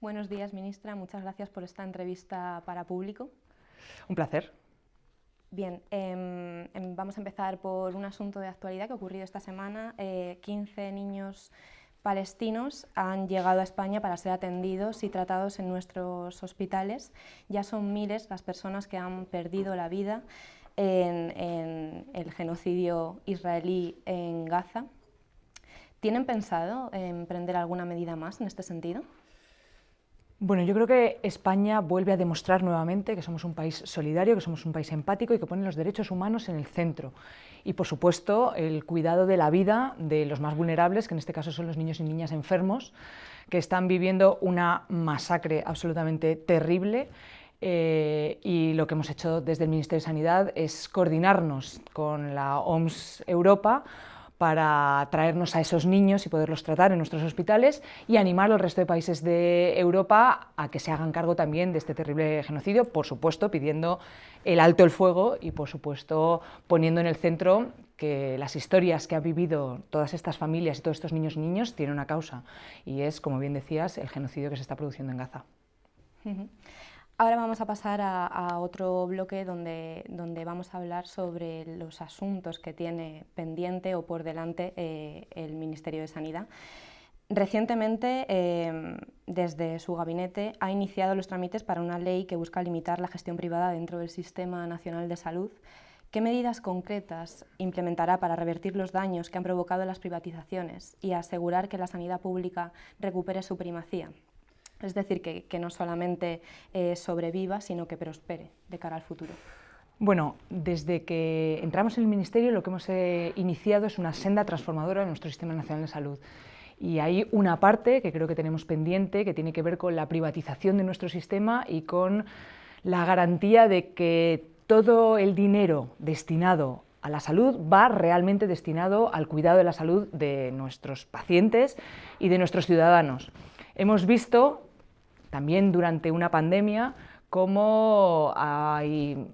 Buenos días, ministra. Muchas gracias por esta entrevista para público. Un placer. Bien, vamos a empezar por un asunto de actualidad que ha ocurrido esta semana. 15 niños palestinos han llegado a España para ser atendidos y tratados en nuestros hospitales. Ya son miles las personas que han perdido la vida en el genocidio israelí en Gaza. ¿Tienen pensado emprender alguna medida más en este sentido? Bueno, yo creo que España vuelve a demostrar nuevamente que somos un país solidario, que somos un país empático y que pone los derechos humanos en el centro. Y, por supuesto, el cuidado de la vida de los más vulnerables, que en este caso son los niños y niñas enfermos, que están viviendo una masacre absolutamente terrible. Y lo que hemos hecho desde el Ministerio de Sanidad es coordinarnos con la OMS Europa para traernos a esos niños y poderlos tratar en nuestros hospitales y animar al resto de países de Europa a que se hagan cargo también de este terrible genocidio, por supuesto pidiendo el alto el fuego y por supuesto poniendo en el centro que las historias que han vivido todas estas familias y todos estos niños y niñas tienen una causa y es, como bien decías, el genocidio que se está produciendo en Gaza. Ahora vamos a pasar a otro bloque donde vamos a hablar sobre los asuntos que tiene pendiente o por delante el Ministerio de Sanidad. Recientemente, desde su gabinete, ha iniciado los trámites para una ley que busca limitar la gestión privada dentro del Sistema Nacional de Salud. ¿Qué medidas concretas implementará para revertir los daños que han provocado las privatizaciones y asegurar que la sanidad pública recupere su primacía? Es decir, que no solamente sobreviva, sino que prospere de cara al futuro. Bueno, desde que entramos en el Ministerio lo que hemos iniciado es una senda transformadora de nuestro Sistema Nacional de Salud. Y hay una parte que creo que tenemos pendiente que tiene que ver con la privatización de nuestro sistema y con la garantía de que todo el dinero destinado a la salud va realmente destinado al cuidado de la salud de nuestros pacientes y de nuestros ciudadanos. Hemos visto también durante una pandemia cómo hay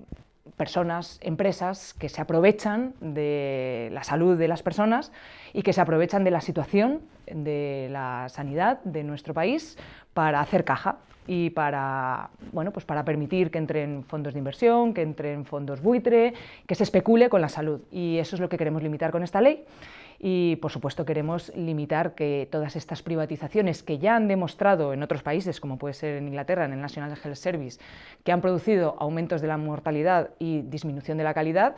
personas, empresas que se aprovechan de la salud de las personas y que se aprovechan de la situación de la sanidad de nuestro país para hacer caja y para, bueno, pues para permitir que entren fondos de inversión, que entren fondos buitre, que se especule con la salud. Y eso es lo que queremos limitar con esta ley. Y, por supuesto, queremos limitar que todas estas privatizaciones que ya han demostrado en otros países, como puede ser en Inglaterra, en el National Health Service, que han producido aumentos de la mortalidad y disminución de la calidad,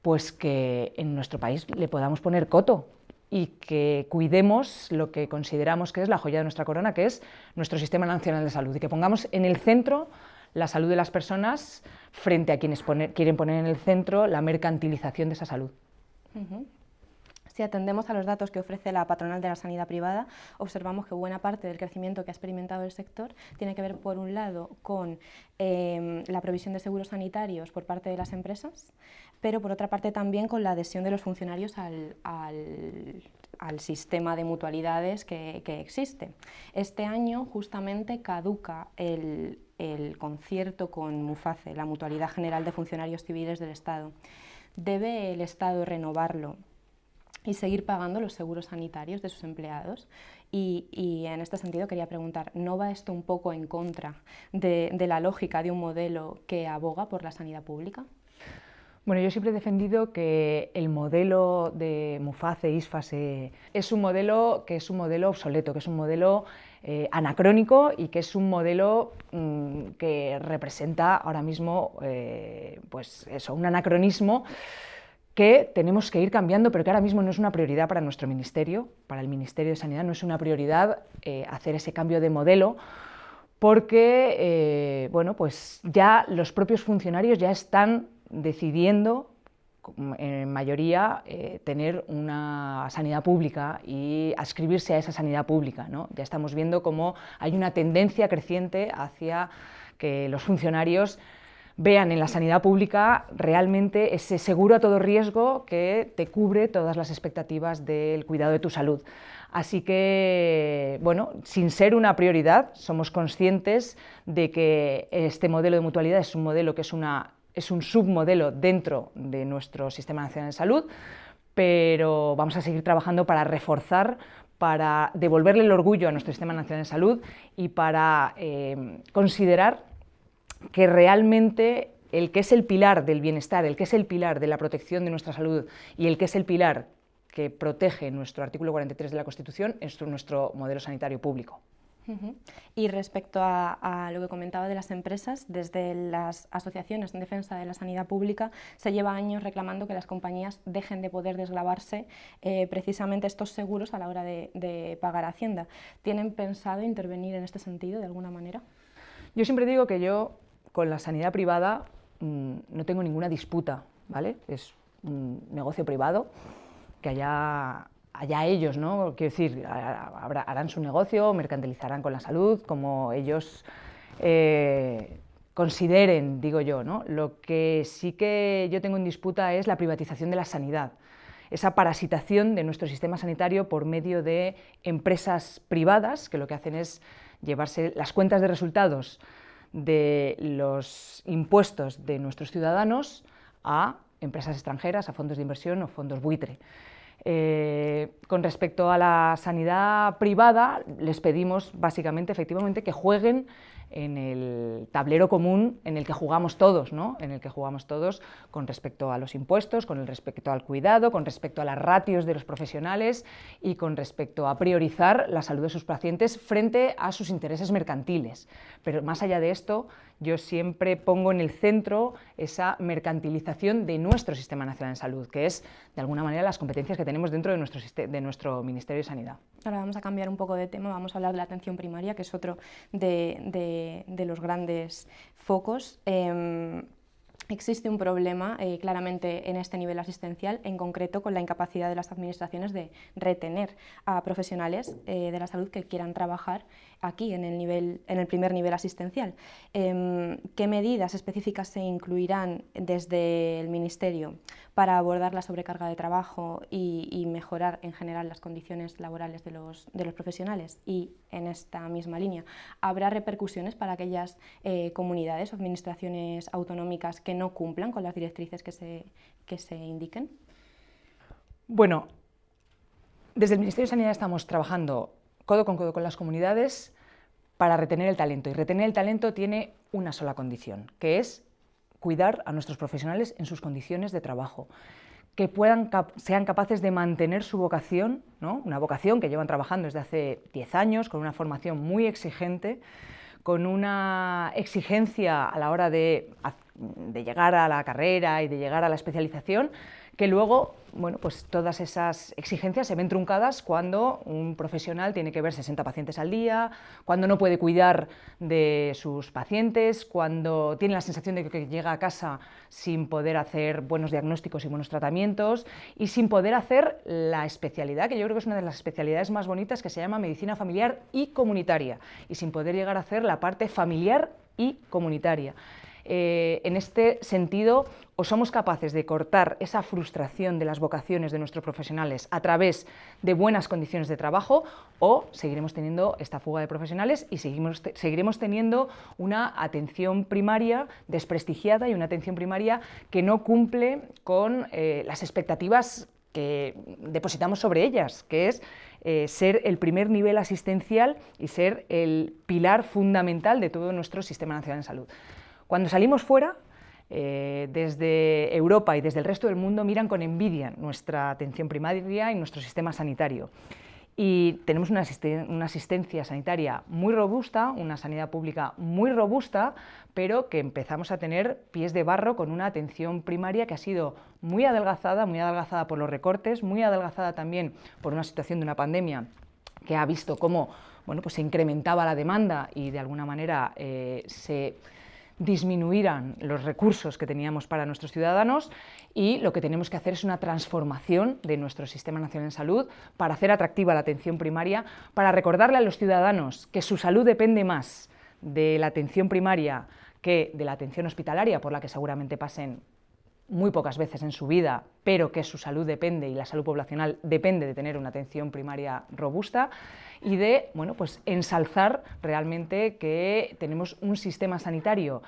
pues que en nuestro país le podamos poner coto y que cuidemos lo que consideramos que es la joya de nuestra corona, que es nuestro Sistema Nacional de Salud, y que pongamos en el centro la salud de las personas frente a quienes quieren poner en el centro la mercantilización de esa salud. Si atendemos a los datos que ofrece la patronal de la sanidad privada, observamos que buena parte del crecimiento que ha experimentado el sector tiene que ver, por un lado, con la provisión de seguros sanitarios por parte de las empresas, pero por otra parte también con la adhesión de los funcionarios al sistema de mutualidades que existe. Este año justamente caduca el concierto con MUFACE, la Mutualidad General de Funcionarios Civiles del Estado. ¿Debe el Estado renovarlo y seguir pagando los seguros sanitarios de sus empleados? Y en este sentido quería preguntar, ¿no va esto un poco en contra de la lógica de un modelo que aboga por la sanidad pública? Bueno, yo siempre he defendido que el modelo de MUFACE, ISFASE, es un modelo obsoleto, que es un modelo anacrónico y que es un modelo que representa ahora mismo pues eso, un anacronismo que tenemos que ir cambiando, pero que ahora mismo no es una prioridad para nuestro ministerio, para el Ministerio de Sanidad, no es una prioridad hacer ese cambio de modelo, porque bueno, pues ya los propios funcionarios ya están decidiendo, en mayoría, tener una sanidad pública y adscribirse a esa sanidad pública, ¿no? Ya estamos viendo cómo hay una tendencia creciente hacia que los funcionarios vean en la sanidad pública realmente ese seguro a todo riesgo que te cubre todas las expectativas del cuidado de tu salud. Así que, bueno, sin ser una prioridad, somos conscientes de que este modelo de mutualidad es un modelo que es un submodelo dentro de nuestro Sistema Nacional de Salud, pero vamos a seguir trabajando para reforzar para devolverle el orgullo a nuestro Sistema Nacional de Salud y para considerar que realmente el que es el pilar del bienestar, el que es el pilar de la protección de nuestra salud y el que es el pilar que protege nuestro artículo 43 de la Constitución es nuestro modelo sanitario público. Y respecto a lo que comentaba de las empresas, desde las asociaciones en defensa de la sanidad pública se lleva años reclamando que las compañías dejen de poder desgravarse precisamente estos seguros a la hora de pagar Hacienda. ¿Tienen pensado intervenir en este sentido de alguna manera? Yo siempre digo que yo con la sanidad privada no tengo ninguna disputa, ¿vale? Es un negocio privado que allá ellos, ¿no? Quiero decir, harán su negocio, mercantilizarán con la salud, como ellos consideren, digo yo, ¿no? Lo que sí que yo tengo en disputa es la privatización de la sanidad, esa parasitación de nuestro sistema sanitario por medio de empresas privadas, que lo que hacen es llevarse las cuentas de resultados de los impuestos de nuestros ciudadanos a empresas extranjeras, a fondos de inversión o fondos buitre. Con respecto a la sanidad privada, les pedimos básicamente, efectivamente, que jueguen en el tablero común en el que jugamos todos, ¿no? En el que jugamos todos con respecto a los impuestos, con respecto al cuidado, con respecto a las ratios de los profesionales y con respecto a priorizar la salud de sus pacientes frente a sus intereses mercantiles. Pero más allá de esto, yo siempre pongo en el centro esa mercantilización de nuestro Sistema Nacional de Salud, que es, de alguna manera, las competencias que tenemos dentro de nuestro Ministerio de Sanidad. Ahora vamos a cambiar un poco de tema, vamos a hablar de la atención primaria, que es otro de los grandes focos. Existe un problema claramente en este nivel asistencial, en concreto con la incapacidad de las administraciones de retener a profesionales de la salud que quieran trabajar aquí en el primer nivel asistencial. ¿Qué medidas específicas se incluirán desde el Ministerio para abordar la sobrecarga de trabajo y mejorar en general las condiciones laborales de los profesionales? Y en esta misma línea, ¿habrá repercusiones para aquellas comunidades o administraciones autonómicas que no cumplan con las directrices que se indiquen? Bueno, desde el Ministerio de Sanidad estamos trabajando codo con las comunidades para retener el talento, y retener el talento tiene una sola condición, que es cuidar a nuestros profesionales en sus condiciones de trabajo, que sean capaces de mantener su vocación, ¿no? Una vocación que llevan trabajando desde hace 10 años, con una formación muy exigente, con una exigencia a la hora de llegar a la carrera y de llegar a la especialización, que luego, bueno, pues todas esas exigencias se ven truncadas cuando un profesional tiene que ver 60 pacientes al día, cuando no puede cuidar de sus pacientes, cuando tiene la sensación de que llega a casa sin poder hacer buenos diagnósticos y buenos tratamientos y sin poder hacer la especialidad, que yo creo que es una de las especialidades más bonitas, que se llama medicina familiar y comunitaria, y sin poder llegar a hacer la parte familiar y comunitaria. En este sentido, o somos capaces de cortar esa frustración de las vocaciones de nuestros profesionales a través de buenas condiciones de trabajo, o seguiremos teniendo esta fuga de profesionales y seguiremos teniendo una atención primaria desprestigiada y una atención primaria que no cumple con las expectativas que depositamos sobre ellas, que es ser el primer nivel asistencial y ser el pilar fundamental de todo nuestro Sistema Nacional de Salud. Cuando salimos fuera, desde Europa y desde el resto del mundo miran con envidia nuestra atención primaria y nuestro sistema sanitario. Y tenemos una asistencia sanitaria muy robusta, una sanidad pública muy robusta, pero que empezamos a tener pies de barro con una atención primaria que ha sido muy adelgazada por los recortes, muy adelgazada también por una situación de una pandemia que ha visto cómo, bueno, pues se incrementaba la demanda y de alguna manera se disminuirán los recursos que teníamos para nuestros ciudadanos, y lo que tenemos que hacer es una transformación de nuestro Sistema Nacional de Salud para hacer atractiva la atención primaria, para recordarle a los ciudadanos que su salud depende más de la atención primaria que de la atención hospitalaria, por la que seguramente pasen muy pocas veces en su vida, pero que su salud depende y la salud poblacional depende de tener una atención primaria robusta, y de, bueno, pues ensalzar realmente que tenemos un sistema sanitario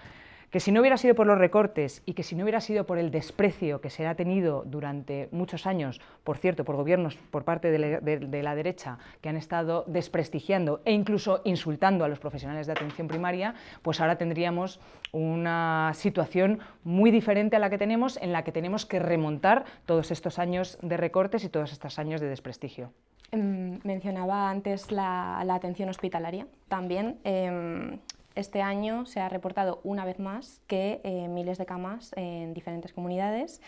Que si no hubiera sido por los recortes y que si no hubiera sido por el desprecio que se ha tenido durante muchos años, por cierto, por gobiernos por parte de la derecha que han estado desprestigiando e incluso insultando a los profesionales de atención primaria, pues ahora tendríamos una situación muy diferente a la que tenemos, en la que tenemos que remontar todos estos años de recortes y todos estos años de desprestigio. Mencionaba antes la atención hospitalaria también. Este año se ha reportado una vez más que miles de camas en diferentes comunidades,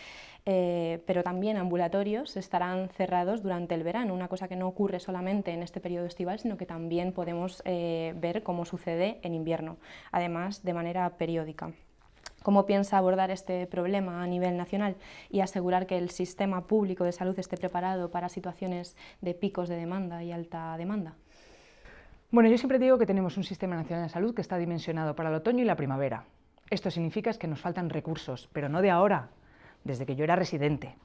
pero también ambulatorios estarán cerrados durante el verano, una cosa que no ocurre solamente en este periodo estival, sino que también podemos ver cómo sucede en invierno, además de manera periódica. ¿Cómo piensa abordar este problema a nivel nacional y asegurar que el sistema público de salud esté preparado para situaciones de picos de demanda y alta demanda? Bueno, yo siempre digo que tenemos un sistema nacional de salud que está dimensionado para el otoño y la primavera. Esto significa que nos faltan recursos, pero no de ahora, desde que yo era residente.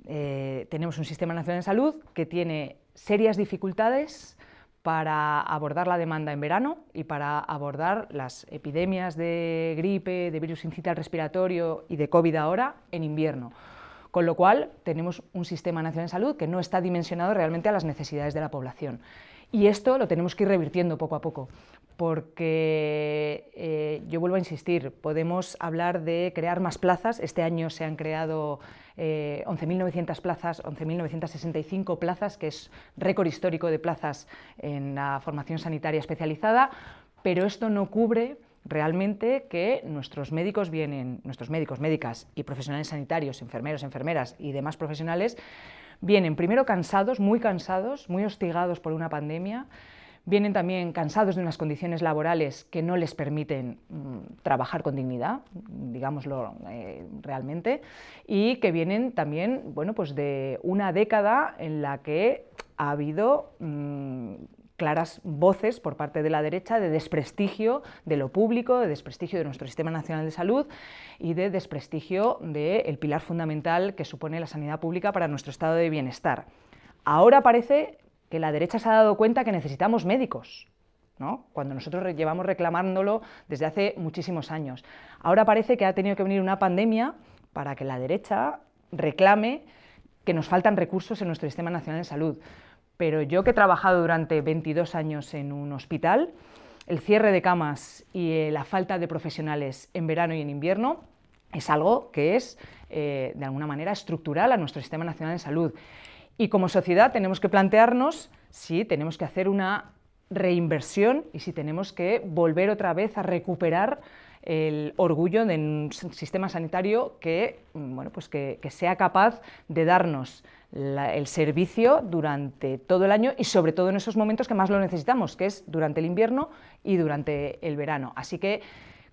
Tenemos un sistema nacional de salud que tiene serias dificultades para abordar la demanda en verano y para abordar las epidemias de gripe, de virus sincitial respiratorio y de COVID ahora en invierno. Con lo cual, tenemos un sistema nacional de salud que no está dimensionado realmente a las necesidades de la población. Y esto lo tenemos que ir revirtiendo poco a poco, porque yo vuelvo a insistir, podemos hablar de crear más plazas. Este año se han creado 11.900 plazas, 11.965 plazas, que es récord histórico de plazas en la formación sanitaria especializada, pero esto no cubre realmente que nuestros médicos, médicas y profesionales sanitarios, enfermeros, enfermeras y demás profesionales, vienen primero cansados, muy hostigados por una pandemia, vienen también cansados de unas condiciones laborales que no les permiten trabajar con dignidad, digámoslo realmente, y que vienen también, bueno, pues de una década en la que ha habido claras voces por parte de la derecha de desprestigio de lo público, de desprestigio de nuestro Sistema Nacional de Salud y de desprestigio del pilar fundamental que supone la sanidad pública para nuestro estado de bienestar. Ahora parece que la derecha se ha dado cuenta que necesitamos médicos, ¿no? Cuando nosotros llevamos reclamándolo desde hace muchísimos años. Ahora parece que ha tenido que venir una pandemia para que la derecha reclame que nos faltan recursos en nuestro Sistema Nacional de Salud. Pero yo, que he trabajado durante 22 años en un hospital, el cierre de camas y la falta de profesionales en verano y en invierno es algo que es, de alguna manera, estructural a nuestro Sistema Nacional de Salud. Y como sociedad tenemos que plantearnos si tenemos que hacer una reinversión y si tenemos que volver otra vez a recuperar el orgullo de un sistema sanitario que, bueno, pues que sea capaz de darnos el servicio durante todo el año y sobre todo en esos momentos que más lo necesitamos, que es durante el invierno y durante el verano. Así que,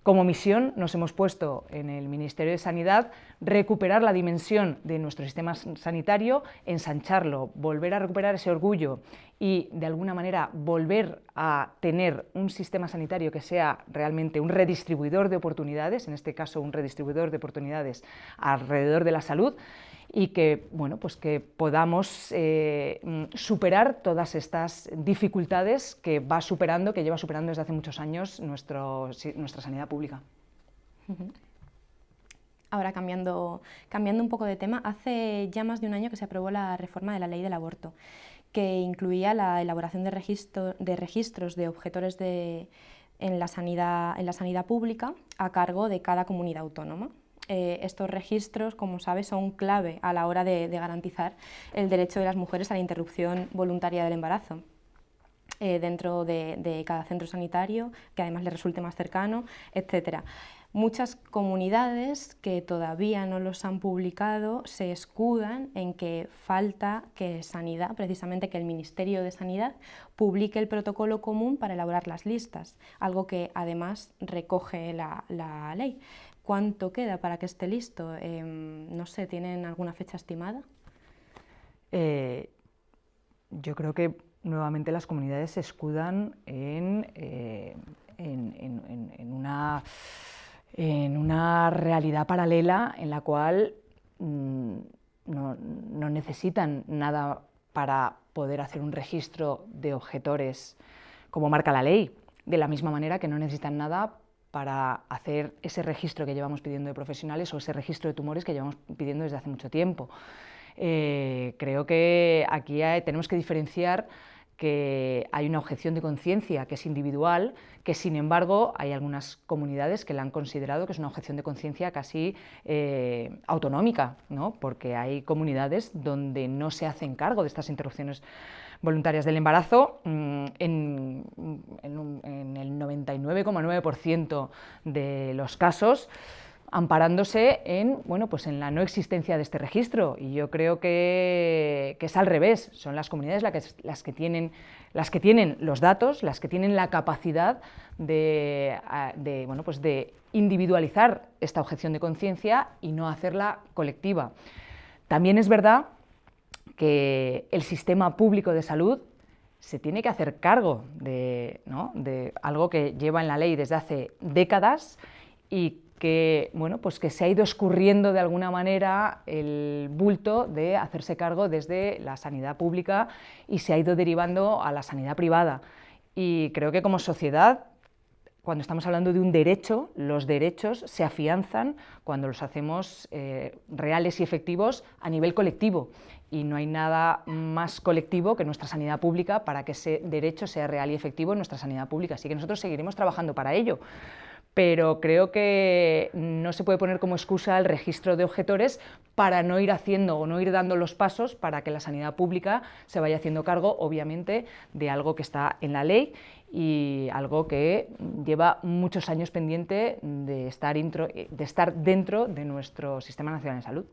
como misión, nos hemos puesto en el Ministerio de Sanidad recuperar la dimensión de nuestro sistema sanitario, ensancharlo, volver a recuperar ese orgullo y, de alguna manera, volver a tener un sistema sanitario que sea realmente un redistribuidor de oportunidades, en este caso un redistribuidor de oportunidades alrededor de la salud, y que, bueno, pues que podamos superar todas estas dificultades que lleva superando desde hace muchos años nuestra sanidad pública. Ahora, cambiando un poco de tema, hace ya más de un año que se aprobó la reforma de la ley del aborto, que incluía la elaboración de registros de objetores en la sanidad pública a cargo de cada comunidad autónoma. Estos registros, como sabes, son clave a la hora de garantizar el derecho de las mujeres a la interrupción voluntaria del embarazo dentro de cada centro sanitario, que además les resulte más cercano, etc. Muchas comunidades que todavía no los han publicado se escudan en que falta que Sanidad, precisamente que el Ministerio de Sanidad, publique el protocolo común para elaborar las listas, algo que además recoge la ley. ¿Cuánto queda para que esté listo? No sé, ¿tienen alguna fecha estimada? Yo creo que nuevamente las comunidades se escudan en una realidad paralela en la cual no necesitan nada para poder hacer un registro de objetores como marca la ley, de la misma manera que no necesitan nada para hacer ese registro que llevamos pidiendo de profesionales o ese registro de tumores que llevamos pidiendo desde hace mucho tiempo. Creo que aquí tenemos que diferenciar que hay una objeción de conciencia que es individual, que sin embargo hay algunas comunidades que la han considerado que es una objeción de conciencia casi autonómica, ¿no? Porque hay comunidades donde no se hacen cargo de estas interrupciones voluntarias del embarazo en el 99,9% de los casos, amparándose en, bueno, pues en la no existencia de este registro. Y yo creo que es al revés, son las comunidades las que tienen los datos, las que tienen la capacidad bueno, pues de individualizar esta objeción de conciencia y no hacerla colectiva. También es verdad que el sistema público de salud se tiene que hacer cargo ¿no?, de algo que lleva en la ley desde hace décadas y que, bueno, pues que se ha ido escurriendo de alguna manera el bulto de hacerse cargo desde la sanidad pública y se ha ido derivando a la sanidad privada. Y creo que como sociedad, cuando estamos hablando de un derecho, los derechos se afianzan cuando los hacemos reales y efectivos a nivel colectivo. Y no hay nada más colectivo que nuestra sanidad pública para que ese derecho sea real y efectivo en nuestra sanidad pública. Así que nosotros seguiremos trabajando para ello. Pero creo que no se puede poner como excusa el registro de objetores para no ir haciendo o no ir dando los pasos para que la sanidad pública se vaya haciendo cargo, obviamente, de algo que está en la ley y algo que lleva muchos años pendiente de estar dentro de nuestro Sistema Nacional de Salud.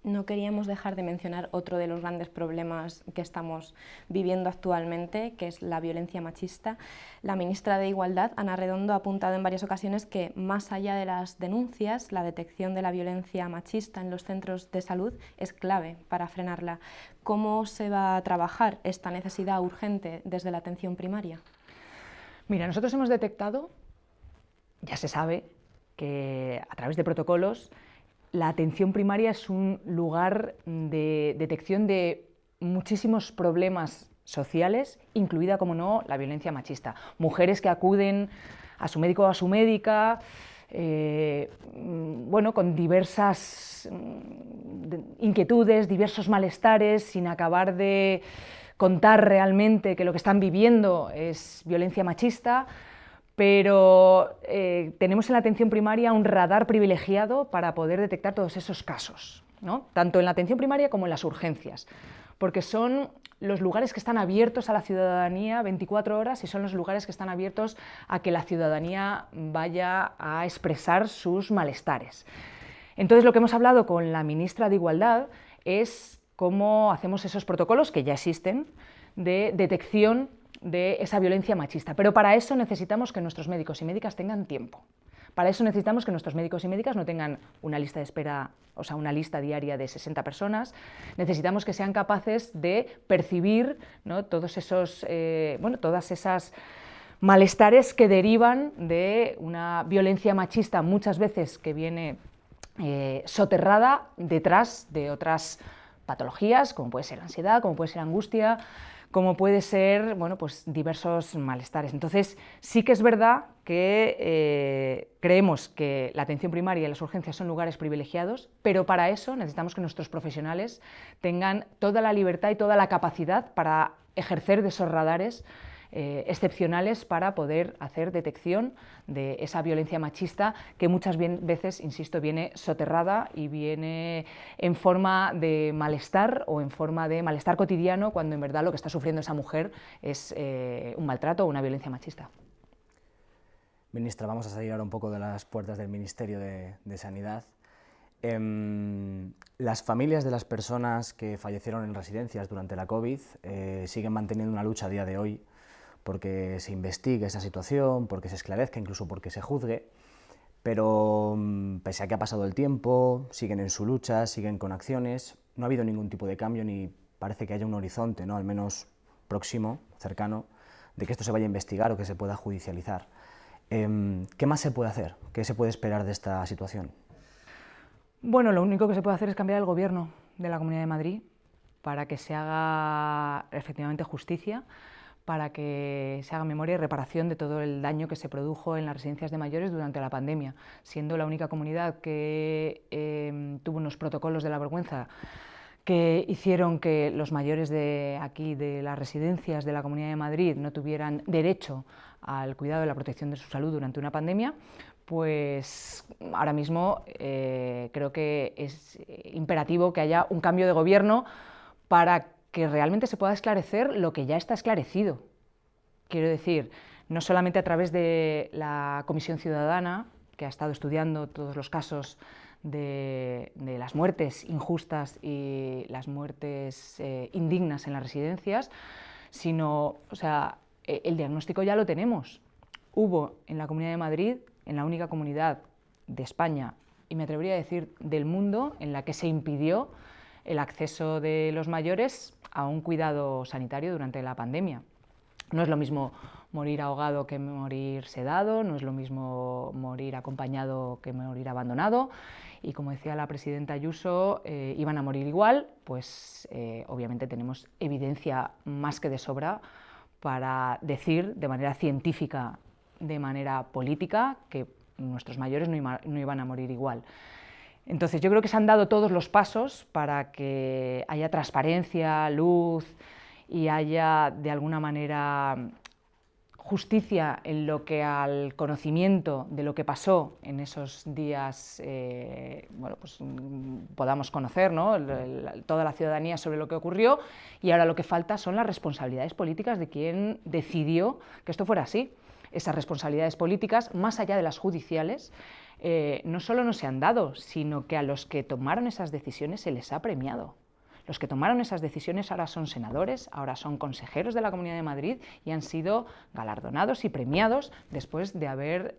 No queríamos dejar de mencionar otro de los grandes problemas que estamos viviendo actualmente, que es la violencia machista. La ministra de Igualdad, Ana Redondo, ha apuntado en varias ocasiones que, más allá de las denuncias, la detección de la violencia machista en los centros de salud es clave para frenarla. ¿Cómo se va a trabajar esta necesidad urgente desde la atención primaria? Mira, nosotros hemos detectado, ya se sabe, que a través de protocolos, la atención primaria es un lugar de detección de muchísimos problemas sociales, incluida, como no, la violencia machista. Mujeres que acuden a su médico o a su médica, bueno, con diversas inquietudes, diversos malestares, sin acabar de contar realmente que lo que están viviendo es violencia machista, pero tenemos en la atención primaria un radar privilegiado para poder detectar todos esos casos, ¿no? Tanto en la atención primaria como en las urgencias, porque son los lugares que están abiertos a la ciudadanía 24 horas y son los lugares que están abiertos a que la ciudadanía vaya a expresar sus malestares. Entonces, lo que hemos hablado con la ministra de Igualdad es cómo hacemos esos protocolos, que ya existen, de detección de esa violencia machista, pero para eso necesitamos que nuestros médicos y médicas tengan tiempo. Para eso necesitamos que nuestros médicos y médicas no tengan una lista de espera, o sea, una lista diaria de 60 personas. Necesitamos que sean capaces de percibir, ¿no?, todos esos, todas esas malestares que derivan de una violencia machista, muchas veces que viene soterrada detrás de otras patologías, como puede ser la ansiedad, como puede ser la angustia, como puede ser, bueno, pues diversos malestares. Entonces, sí que es verdad que creemos que la atención primaria y las urgencias son lugares privilegiados, pero para eso necesitamos que nuestros profesionales tengan toda la libertad y toda la capacidad para ejercer de esos radares excepcionales para poder hacer detección de esa violencia machista que muchas veces, insisto, viene soterrada y viene en forma de malestar o en forma de malestar cotidiano, cuando en verdad lo que está sufriendo esa mujer es un maltrato o una violencia machista. Ministra, vamos a salir ahora un poco de las puertas del Ministerio de Sanidad. Las familias de las personas que fallecieron en residencias durante la COVID siguen manteniendo una lucha a día de hoy porque se investigue esa situación, porque se esclarezca, incluso porque se juzgue, pero pese a que ha pasado el tiempo, siguen en su lucha, siguen con acciones, no ha habido ningún tipo de cambio ni parece que haya un horizonte, ¿no?, al menos próximo, cercano, de que esto se vaya a investigar o que se pueda judicializar. ¿Qué más se puede hacer? ¿Qué se puede esperar de esta situación? Bueno, lo único que se puede hacer es cambiar el gobierno de la Comunidad de Madrid para que se haga efectivamente justicia, para que se haga memoria y reparación de todo el daño que se produjo en las residencias de mayores durante la pandemia, siendo la única comunidad que tuvo unos protocolos de la vergüenza que hicieron que los mayores de aquí, de las residencias de la Comunidad de Madrid, no tuvieran derecho al cuidado y la protección de su salud durante una pandemia. Pues ahora mismo creo que es imperativo que haya un cambio de gobierno para que realmente se pueda esclarecer lo que ya está esclarecido. Quiero decir, no solamente a través de la Comisión Ciudadana, que ha estado estudiando todos los casos de las muertes injustas y las muertes indignas en las residencias, sino, o sea, el diagnóstico ya lo tenemos. Hubo en la Comunidad de Madrid, en la única comunidad de España, y me atrevería a decir del mundo, en la que se impidió el acceso de los mayores a un cuidado sanitario durante la pandemia. No es lo mismo morir ahogado que morir sedado, no es lo mismo morir acompañado que morir abandonado, y como decía la presidenta Ayuso, iban a morir igual. Pues obviamente tenemos evidencia más que de sobra para decir de manera científica, de manera política, que nuestros mayores no iban a morir igual. Entonces yo creo que se han dado todos los pasos para que haya transparencia, luz y haya de alguna manera justicia en lo que al conocimiento de lo que pasó en esos días bueno, pues, podamos conocer, ¿no? Toda la ciudadanía sobre lo que ocurrió, y ahora lo que falta son las responsabilidades políticas de quien decidió que esto fuera así. Esas responsabilidades políticas, más allá de las judiciales, no solo no se han dado, sino que a los que tomaron esas decisiones se les ha premiado. Los que tomaron esas decisiones ahora son senadores, ahora son consejeros de la Comunidad de Madrid y han sido galardonados y premiados después de haber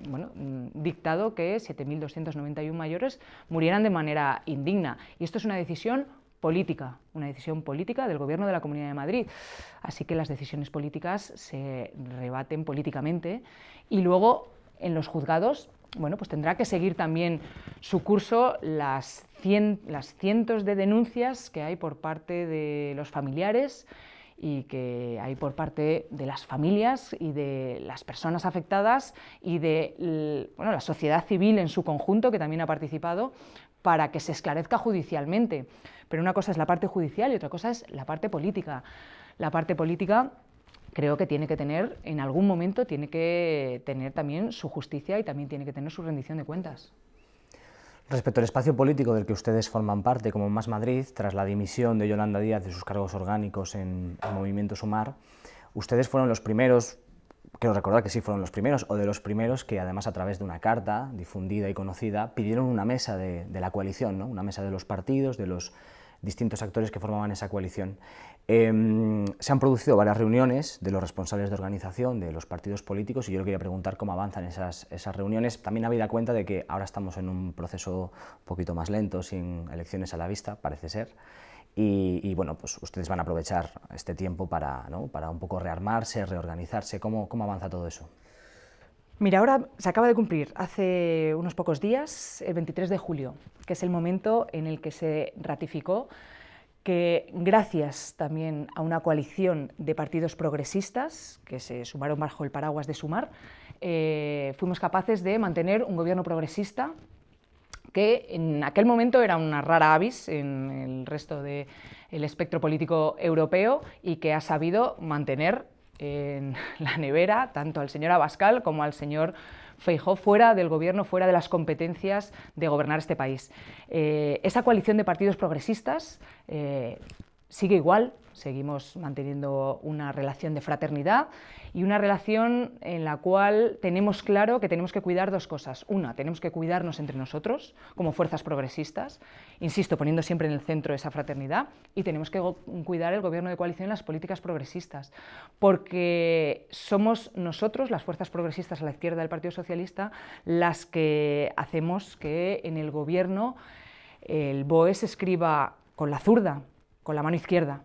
bueno, dictado que 7.291 mayores murieran de manera indigna. Y esto es una decisión política del Gobierno de la Comunidad de Madrid. Así que las decisiones políticas se rebaten políticamente, y luego en los juzgados, bueno, pues tendrá que seguir también su curso las cientos de denuncias que hay por parte de los familiares y que hay por parte de las familias y de las personas afectadas y de, bueno, la sociedad civil en su conjunto, que también ha participado, para que se esclarezca judicialmente. Pero una cosa es la parte judicial y otra cosa es la parte política. La parte política creo que tiene que tener, en algún momento, tiene que tener también su justicia y también tiene que tener su rendición de cuentas. Respecto al espacio político del que ustedes forman parte, como Más Madrid, tras la dimisión de Yolanda Díaz de sus cargos orgánicos en el Movimiento Sumar, ustedes fueron los primeros, quiero recordar que sí fueron los primeros, o de los primeros que, además, a través de una carta difundida y conocida, pidieron una mesa de la coalición, ¿no? Una mesa de los partidos, de los distintos actores que formaban esa coalición. Se han producido varias reuniones de los responsables de organización de los partidos políticos, y yo le quería preguntar cómo avanzan esas reuniones, también habida cuenta de que ahora estamos en un proceso un poquito más lento, sin elecciones a la vista, parece ser, y bueno, pues ustedes van a aprovechar este tiempo para, ¿no?, para un poco rearmarse, reorganizarse. ¿Cómo avanza todo eso? Mira, ahora se acaba de cumplir, hace unos pocos días, el 23 de julio, que es el momento en el que se ratificó que, gracias también a una coalición de partidos progresistas que se sumaron bajo el paraguas de Sumar, fuimos capaces de mantener un gobierno progresista que en aquel momento era una rara avis en el resto del espectro político europeo, y que ha sabido mantener en la nevera tanto al señor Abascal como al señor Feijóo fuera del gobierno, fuera de las competencias de gobernar este país. Esa coalición de partidos progresistas sigue igual, seguimos manteniendo una relación de fraternidad y una relación en la cual tenemos claro que tenemos que cuidar dos cosas. Una, tenemos que cuidarnos entre nosotros como fuerzas progresistas, insisto, poniendo siempre en el centro esa fraternidad, y tenemos que cuidar el gobierno de coalición y las políticas progresistas, porque somos nosotros, las fuerzas progresistas a la izquierda del Partido Socialista, las que hacemos que en el gobierno el BOE se escriba con la zurda, con la mano izquierda,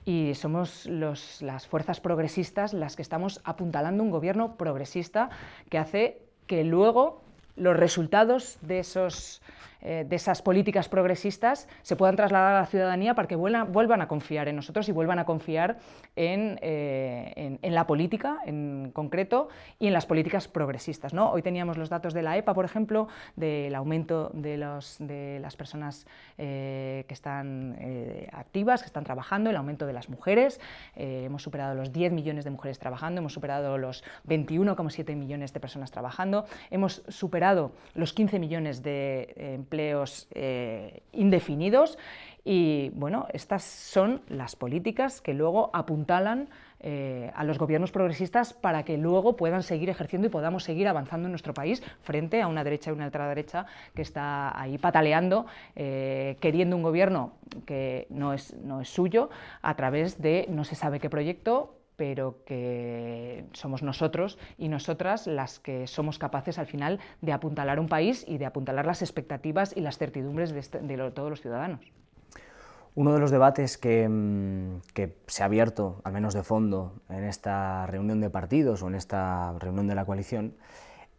y somos las fuerzas progresistas las que estamos apuntalando un gobierno progresista que hace que luego los resultados de esas políticas progresistas se puedan trasladar a la ciudadanía para que vuelvan a confiar en nosotros y vuelvan a confiar en la política en concreto y en las políticas progresistas, ¿no? Hoy teníamos los datos de la EPA, por ejemplo, del aumento de las personas que están activas, que están trabajando, el aumento de las mujeres. Hemos superado los 10 millones de mujeres trabajando, hemos superado los 21,7 millones de personas trabajando, hemos superado los 15 millones de empleos indefinidos y bueno, estas son las políticas que luego apuntalan a los gobiernos progresistas para que luego puedan seguir ejerciendo y podamos seguir avanzando en nuestro país frente a una derecha y una ultraderecha que está ahí pataleando, queriendo un gobierno que no es suyo a través de no se sabe qué proyecto, pero que somos nosotros y nosotras las que somos capaces al final de apuntalar un país y de apuntalar las expectativas y las certidumbres de todos los ciudadanos. Uno de los debates que se ha abierto, al menos de fondo, en esta reunión de partidos o en esta reunión de la coalición,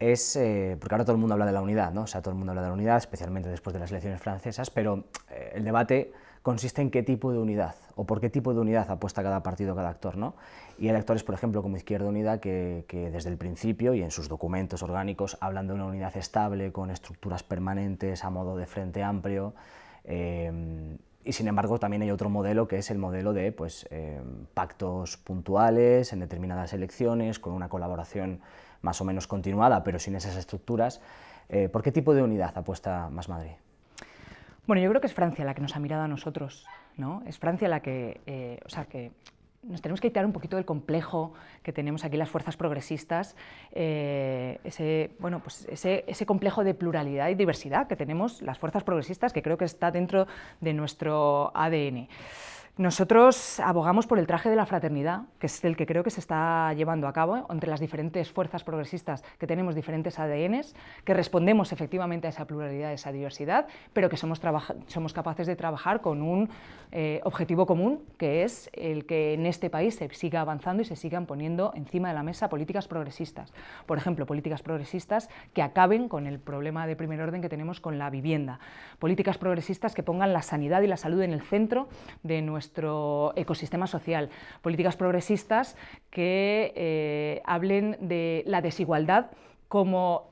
es, porque ahora todo el mundo habla de la unidad, ¿no? O sea, todo el mundo habla de la unidad, especialmente después de las elecciones francesas, pero el debate consiste en qué tipo de unidad, o por qué tipo de unidad apuesta cada partido, cada actor, ¿no? Y hay actores, por ejemplo, como Izquierda Unida, que desde el principio y en sus documentos orgánicos hablan de una unidad estable, con estructuras permanentes, a modo de frente amplio, y sin embargo también hay otro modelo que es el modelo de pactos puntuales en determinadas elecciones, con una colaboración más o menos continuada, pero sin esas estructuras. ¿Por qué tipo de unidad apuesta Más Madrid? Bueno, yo creo que es Francia la que nos ha mirado a nosotros, ¿no? Es Francia la que, que nos tenemos que quitar un poquito del complejo que tenemos aquí las fuerzas progresistas, ese complejo de pluralidad y diversidad que tenemos las fuerzas progresistas, que creo que está dentro de nuestro ADN. Nosotros abogamos por el traje de la fraternidad, que es el que creo que se está llevando a cabo entre las diferentes fuerzas progresistas que tenemos diferentes ADNs, que respondemos efectivamente a esa pluralidad, a esa diversidad, pero que somos capaces de trabajar con un objetivo común, que es el que en este país se siga avanzando y se sigan poniendo encima de la mesa políticas progresistas. Por ejemplo, políticas progresistas que acaben con el problema de primer orden que tenemos con la vivienda, políticas progresistas que pongan la sanidad y la salud en el centro de nuestro ecosistema social, políticas progresistas que hablen de la desigualdad como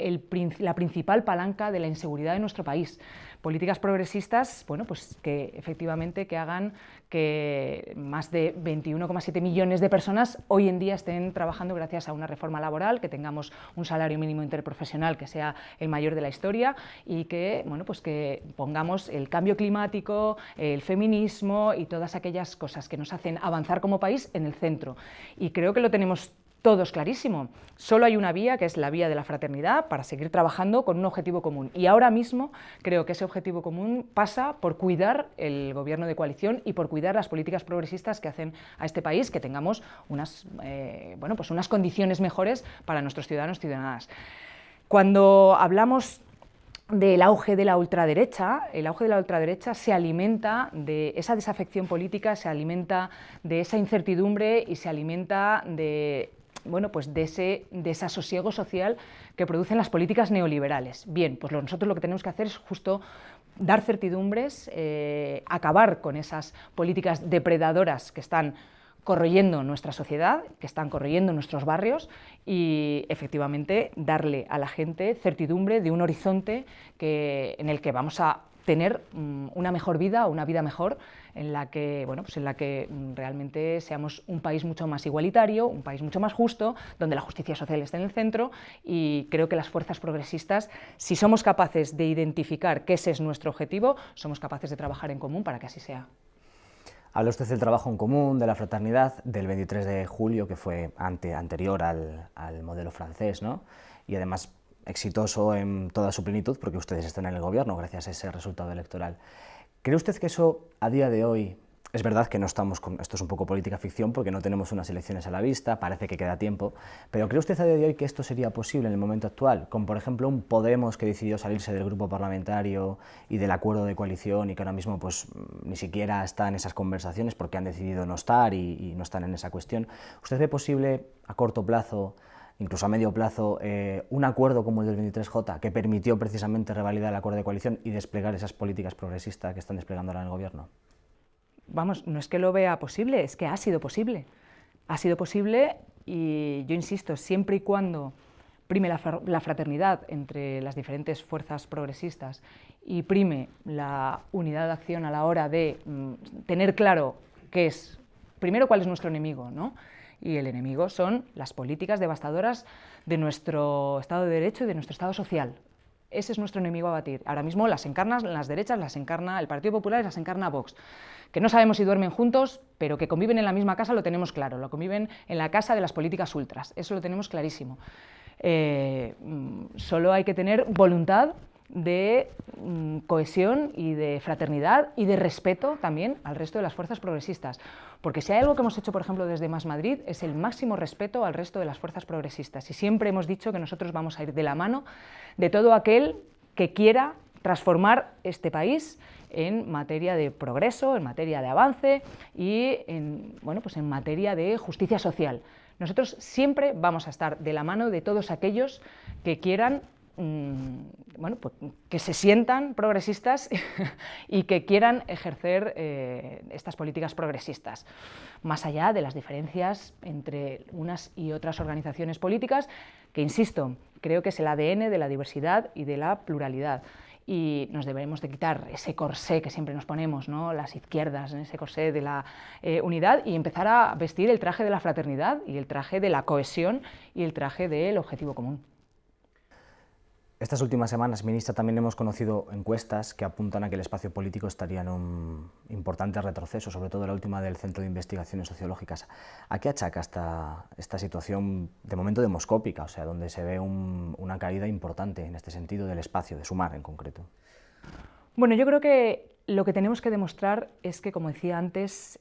la principal palanca de la inseguridad de nuestro país. Políticas progresistas, bueno, pues que efectivamente que hagan que más de 21,7 millones de personas hoy en día estén trabajando gracias a una reforma laboral, que tengamos un salario mínimo interprofesional que sea el mayor de la historia y que, bueno, pues que pongamos el cambio climático, el feminismo y todas aquellas cosas que nos hacen avanzar como país en el centro. Y creo que lo tenemos todos clarísimo. Solo hay una vía, que es la vía de la fraternidad, para seguir trabajando con un objetivo común. Y ahora mismo creo que ese objetivo común pasa por cuidar el gobierno de coalición y por cuidar las políticas progresistas que hacen a este país que tengamos unas condiciones mejores para nuestros ciudadanos y ciudadanas. Cuando hablamos del auge de la ultraderecha, el auge de la ultraderecha se alimenta de esa desafección política, se alimenta de esa incertidumbre y se alimenta de ese desasosiego social que producen las políticas neoliberales. Bien, pues nosotros lo que tenemos que hacer es justo dar certidumbres, acabar con esas políticas depredadoras que están corroyendo nuestra sociedad, que están corroyendo nuestros barrios y efectivamente darle a la gente certidumbre de un horizonte en el que vamos a tener una mejor vida o una vida mejor en la que realmente seamos un país mucho más igualitario, un país mucho más justo, donde la justicia social esté en el centro y creo que las fuerzas progresistas, si somos capaces de identificar que ese es nuestro objetivo, somos capaces de trabajar en común para que así sea. Habla usted del trabajo en común, de la fraternidad, del 23 de julio, que fue anterior al modelo francés, ¿no? Y además exitoso en toda su plenitud, porque ustedes están en el gobierno gracias a ese resultado electoral. ¿Cree usted que eso, a día de hoy, es verdad que no estamos con, esto es un poco política ficción porque no tenemos unas elecciones a la vista, parece que queda tiempo, pero ¿cree usted a día de hoy que esto sería posible en el momento actual? Con, por ejemplo, un Podemos que decidió salirse del grupo parlamentario y del acuerdo de coalición y que ahora mismo pues ni siquiera está en esas conversaciones porque han decidido no estar y no están en esa cuestión. ¿Usted ve posible a corto plazo incluso a medio plazo, un acuerdo como el del 23J, que permitió precisamente revalidar el acuerdo de coalición y desplegar esas políticas progresistas que están desplegando ahora en el Gobierno? Vamos, no es que lo vea posible, es que ha sido posible. Ha sido posible y yo insisto, siempre y cuando prime la fraternidad entre las diferentes fuerzas progresistas y prime la unidad de acción a la hora de tener claro qué es, primero cuál es nuestro enemigo, ¿no? Y el enemigo son las políticas devastadoras de nuestro Estado de Derecho y de nuestro Estado social. Ese es nuestro enemigo a batir. Ahora mismo las encarnan las derechas, las encarna el Partido Popular y las encarna Vox. Que no sabemos si duermen juntos, pero que conviven en la misma casa lo tenemos claro, lo conviven en la casa de las políticas ultras, eso lo tenemos clarísimo. Solo hay que tener voluntad de cohesión y de fraternidad y de respeto también al resto de las fuerzas progresistas. Porque si hay algo que hemos hecho, por ejemplo, desde Más Madrid, es el máximo respeto al resto de las fuerzas progresistas. Y siempre hemos dicho que nosotros vamos a ir de la mano de todo aquel que quiera transformar este país en materia de progreso, en materia de avance y en materia de justicia social. Nosotros siempre vamos a estar de la mano de todos aquellos que quieran que se sientan progresistas y que quieran ejercer estas políticas progresistas, más allá de las diferencias entre unas y otras organizaciones políticas, que, insisto, creo que es el ADN de la diversidad y de la pluralidad. Y nos debemos de quitar ese corsé que siempre nos ponemos, ¿no? Las izquierdas, ese corsé de la unidad, y empezar a vestir el traje de la fraternidad y el traje de la cohesión y el traje del objetivo común. Estas últimas semanas, ministra, también hemos conocido encuestas que apuntan a que el espacio político estaría en un importante retroceso, sobre todo la última del Centro de Investigaciones Sociológicas. ¿A qué achaca esta situación de momento demoscópica, o sea, donde se ve una caída importante en este sentido del espacio, de Sumar en concreto? Bueno, yo creo que lo que tenemos que demostrar es que, como decía antes,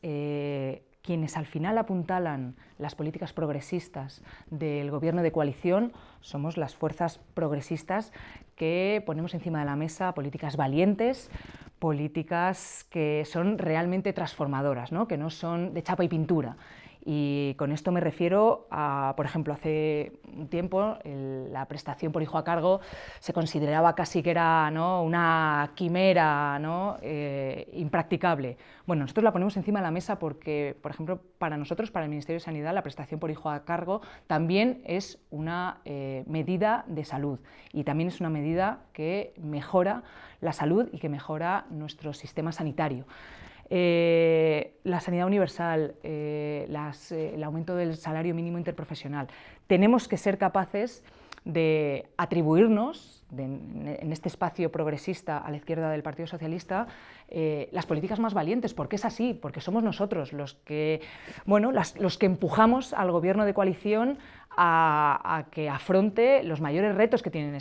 quienes al final apuntalan las políticas progresistas del gobierno de coalición somos las fuerzas progresistas que ponemos encima de la mesa políticas valientes, políticas que son realmente transformadoras, ¿no? Que no son de chapa y pintura. Y con esto me refiero a, por ejemplo, hace un tiempo la prestación por hijo a cargo se consideraba casi que era, ¿no?, una quimera, ¿no?, impracticable. Bueno, nosotros la ponemos encima de la mesa porque, por ejemplo, para nosotros, para el Ministerio de Sanidad, la prestación por hijo a cargo también es una medida de salud y también es una medida que mejora la salud y que mejora nuestro sistema sanitario. La sanidad universal, el aumento del salario mínimo interprofesional. Tenemos que ser capaces de atribuirnos, en este espacio progresista a la izquierda del Partido Socialista, las políticas más valientes, porque es así, porque somos nosotros los que empujamos al gobierno de coalición a que afronte los mayores retos que tiene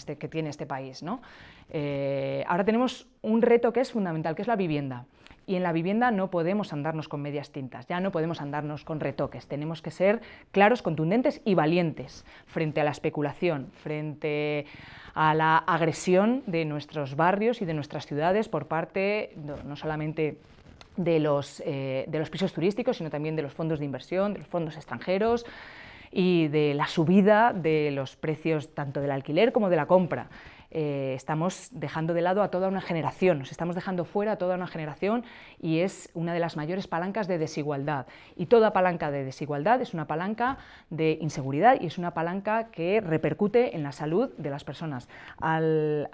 este país, ¿no? Ahora tenemos un reto que es fundamental, que es la vivienda. Y en la vivienda no podemos andarnos con medias tintas, ya no podemos andarnos con retoques, tenemos que ser claros, contundentes y valientes frente a la especulación, frente a la agresión de nuestros barrios y de nuestras ciudades por parte no solamente de los pisos turísticos, sino también de los fondos de inversión, de los fondos extranjeros y de la subida de los precios tanto del alquiler como de la compra. Estamos dejando de lado a toda una generación, nos estamos dejando fuera a toda una generación y es una de las mayores palancas de desigualdad. Y toda palanca de desigualdad es una palanca de inseguridad y es una palanca que repercute en la salud de las personas. Al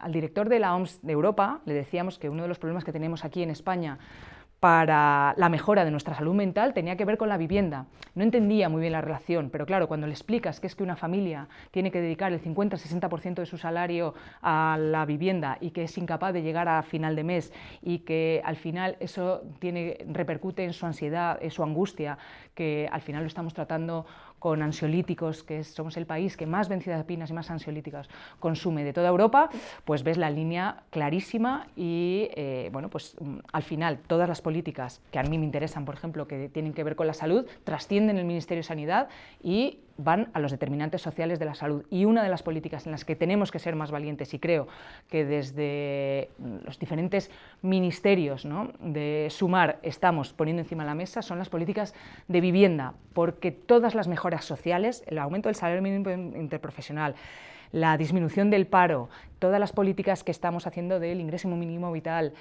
director de la OMS de Europa le decíamos que uno de los problemas que tenemos aquí en España para la mejora de nuestra salud mental tenía que ver con la vivienda. No entendía muy bien la relación, pero claro, cuando le explicas que es que una familia tiene que dedicar el 50-60% de su salario a la vivienda y que es incapaz de llegar a final de mes y que al final eso repercute en su ansiedad, en su angustia, que al final lo estamos tratando con ansiolíticos, que somos el país que más benzodiazepinas y más ansiolíticos consume de toda Europa, pues ves la línea clarísima y al final todas las políticas que a mí me interesan, por ejemplo, que tienen que ver con la salud, trascienden el Ministerio de Sanidad y van a los determinantes sociales de la salud. Y una de las políticas en las que tenemos que ser más valientes, y creo que desde los diferentes ministerios, ¿no?, de Sumar estamos poniendo encima de la mesa, son las políticas de vivienda, porque todas las mejoras sociales, el aumento del salario mínimo interprofesional, la disminución del paro, todas las políticas que estamos haciendo del ingreso mínimo vital,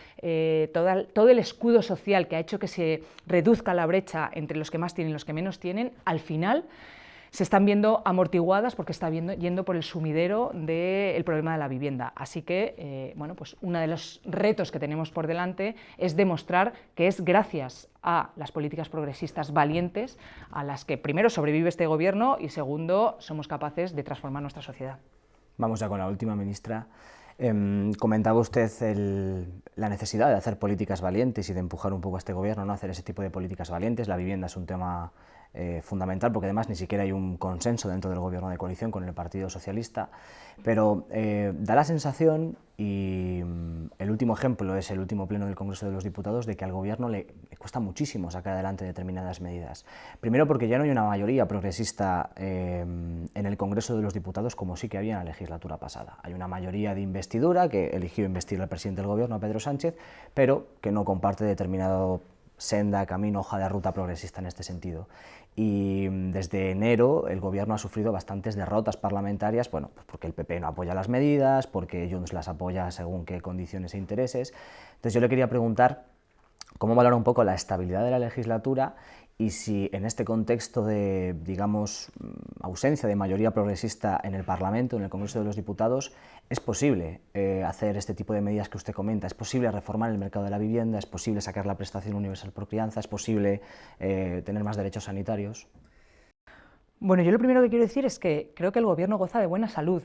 todo el escudo social que ha hecho que se reduzca la brecha entre los que más tienen y los que menos tienen, al final se están viendo amortiguadas porque está yendo por el sumidero del problema de la vivienda. Así que, bueno, pues uno de los retos que tenemos por delante es demostrar que es gracias a las políticas progresistas valientes a las que, primero, sobrevive este gobierno y, segundo, somos capaces de transformar nuestra sociedad. Vamos ya con la última, ministra. Comentaba usted la necesidad de hacer políticas valientes y de empujar un poco a este gobierno, ¿no?, a hacer ese tipo de políticas valientes. La vivienda es un tema fundamental, porque además ni siquiera hay un consenso dentro del gobierno de coalición con el Partido Socialista, pero da la sensación, y el último ejemplo es el último pleno del Congreso de los Diputados, de que al gobierno le cuesta muchísimo sacar adelante determinadas medidas. Primero porque ya no hay una mayoría progresista en el Congreso de los Diputados como sí que había en la legislatura pasada. Hay una mayoría de investidura que eligió investir al presidente del gobierno, a Pedro Sánchez, pero que no comparte determinado senda, camino, hoja de ruta progresista en este sentido. Y desde enero el gobierno ha sufrido bastantes derrotas parlamentarias, bueno, pues porque el PP no apoya las medidas, porque Junts las apoya según qué condiciones e intereses. Entonces yo le quería preguntar cómo valora un poco la estabilidad de la legislatura y si en este contexto de, digamos, ausencia de mayoría progresista en el Parlamento, en el Congreso de los Diputados, es posible hacer este tipo de medidas que usted comenta, es posible reformar el mercado de la vivienda, es posible sacar la prestación universal por crianza, es posible tener más derechos sanitarios. Bueno, yo lo primero que quiero decir es que creo que el gobierno goza de buena salud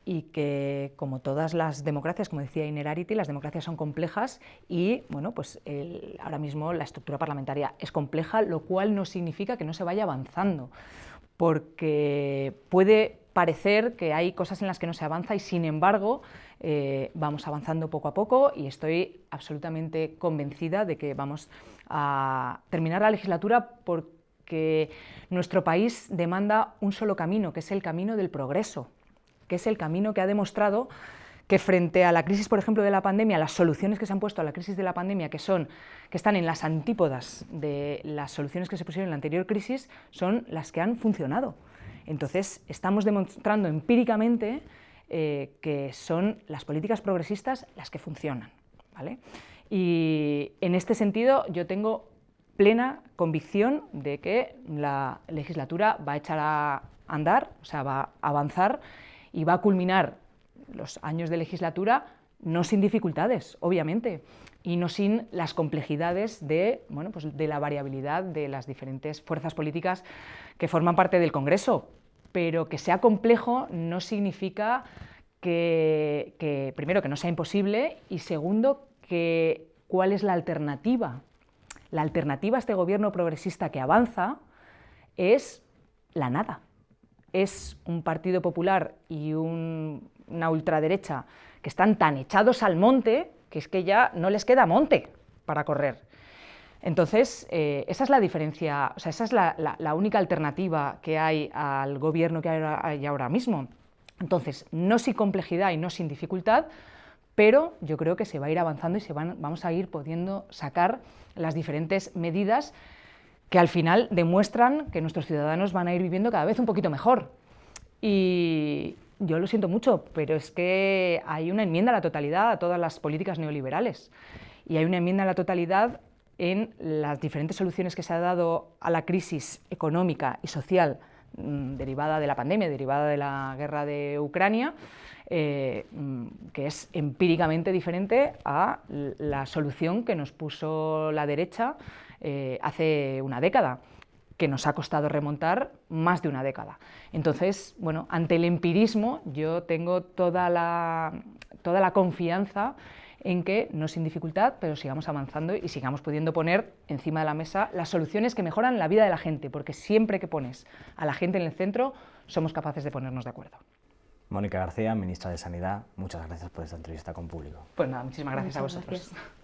y que, como todas las democracias, como decía Inerarity, las democracias son complejas y, bueno, pues ahora mismo la estructura parlamentaria es compleja, lo cual no significa que no se vaya avanzando, porque puede parecer que hay cosas en las que no se avanza y, sin embargo, vamos avanzando poco a poco y estoy absolutamente convencida de que vamos a terminar la legislatura porque nuestro país demanda un solo camino, que es el camino del progreso, que es el camino que ha demostrado que frente a la crisis, por ejemplo, de la pandemia, las soluciones que se han puesto a la crisis de la pandemia, que están en las antípodas de las soluciones que se pusieron en la anterior crisis, son las que han funcionado. Entonces, estamos demostrando empíricamente que son las políticas progresistas las que funcionan, ¿vale? Y en este sentido yo tengo plena convicción de que la legislatura va a echar a andar, o sea, va a avanzar y va a culminar los años de legislatura no sin dificultades, obviamente, y no sin las complejidades de, bueno, pues de la variabilidad de las diferentes fuerzas políticas que forman parte del Congreso. Pero que sea complejo no significa que primero, que no sea imposible, y segundo, que ¿cuál es la alternativa? La alternativa a este gobierno progresista que avanza es la nada. Es un Partido Popular y una ultraderecha que están tan echados al monte que es que ya no les queda monte para correr. Entonces, esa es la diferencia, o sea, esa es la única alternativa que hay al gobierno que hay ahora mismo. Entonces, no sin complejidad y no sin dificultad, pero yo creo que se va a ir avanzando y vamos a ir pudiendo sacar las diferentes medidas que al final demuestran que nuestros ciudadanos van a ir viviendo cada vez un poquito mejor. Y yo lo siento mucho, pero es que hay una enmienda a la totalidad a todas las políticas neoliberales. Y hay una enmienda a la totalidad en las diferentes soluciones que se ha dado a la crisis económica y social derivada de la pandemia, derivada de la guerra de Ucrania, que es empíricamente diferente a la solución que nos puso la derecha hace una década, que nos ha costado remontar más de una década. Entonces, bueno, ante el empirismo yo tengo toda la confianza en que, no sin dificultad, pero sigamos avanzando y sigamos pudiendo poner encima de la mesa las soluciones que mejoran la vida de la gente, porque siempre que pones a la gente en el centro, somos capaces de ponernos de acuerdo. Mónica García, ministra de Sanidad, muchas gracias por esta entrevista con Público. Pues nada, muchísimas gracias a vosotros. Gracias.